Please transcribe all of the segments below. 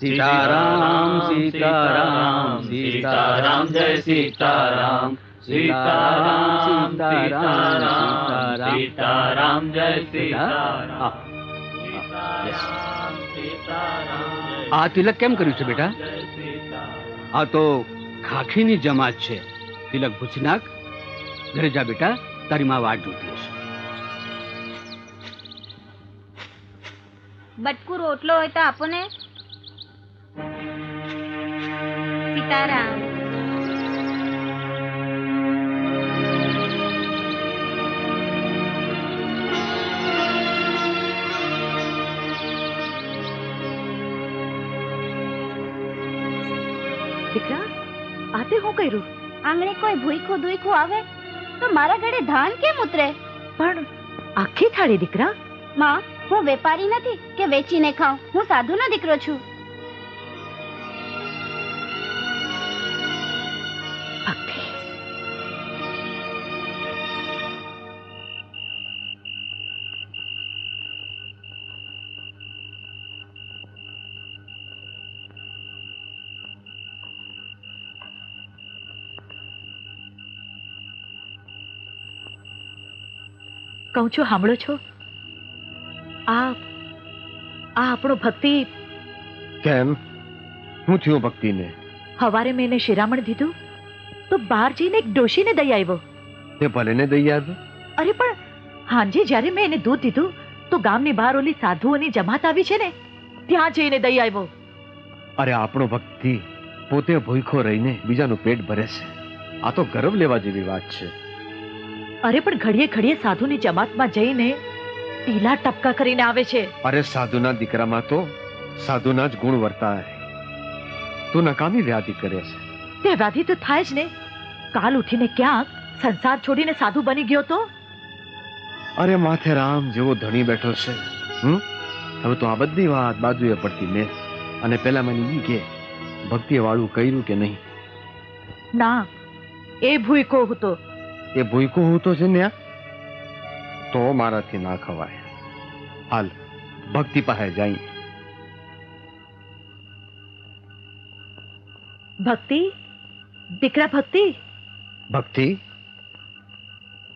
सीताराम सीताराम सीताराम जय सीताराम सीताराम सीताराम सीताराम जय सीताराम. આ તિલક કેમ કર્યું છે બેટા? આ તો ખાખીની જમાત છે. તિલક ભૂસી નાખ. ઘરે જા બેટા, તારી માં વાટ જોતી હશે. બટકું રોટલો હોય તો આપો ને. સીતારામ. દીકરા, આતે હું કર્યું? આંગણે કોઈ ભૂઈખું દુઈખું આવે તો મારા ઘરે ધાન કેમ ઉતરે? પણ આખી થાળી દીકરા. માં, હું વેપારી નથી કે વેચીને ખાઉં. હું સાધુનો દીકરો છું. ભક્તિ. કહું છું, સાંભળો છો? આ આપણો ભક્તિ. કેમ? હું થયું ભક્તિને? હવારે મેં એને શિરામણ દીધું તો બહાર જઈને એક ડોશીને દઈ આવ્યો. તે ભલે ને દઈ આવ્યો. અરે પણ હાંજે જ્યારે મેં એને દૂધ દીધું તો ગામની બહાર ઓલી સાધુઓની જમાત આવી છે ને, ત્યાં જઈને દઈ આવ્યો. અરે આપણો ભક્તિ પોતે ભૂખો રહીને બીજાનું પેટ ભરે છે. આ તો ગર્વ લેવા જેવી વાત છે. અરે પણ ઘડીએ ઘડીએ સાધુની જમાતમાં જઈને ટીલા ટપકા કરીને આવે છે. અરે સાધુના દીકરામાં તો સાધુના જ ગુણ વર્તાય. તું નકામી વ્યાધિ કરે છે. તે વ્યાધિ તો થાય જ ને. કાલ ઉઠીને ક્યાંક સંસાર છોડીને સાધુ બની ગયો તો. અરે માથે રામ જેવો ધણી બેઠો છે. હવે તો આ બધી વાત બાજુએ પડતી મેં. અને પેલા મને ઈ કે ભક્તિએ વાળું કર્યું કે નહીં? ના, એ ભૂઈકો હતો. એ ભૂઈકો હું તો છે ને, તો મારાથી ના ખવાય. હાલ ભક્તિ પાસે જાય. ભક્તિ, દીકરા ભક્તિ. ભક્તિ,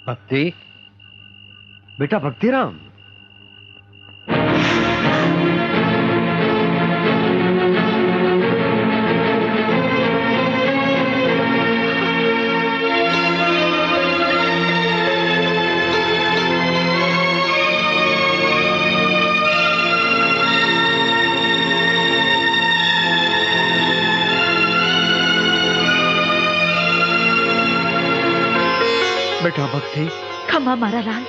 ભક્તિ, બેટા ભક્તિરામ. બેટા ભક્તિ. ખમા મારા લાલ.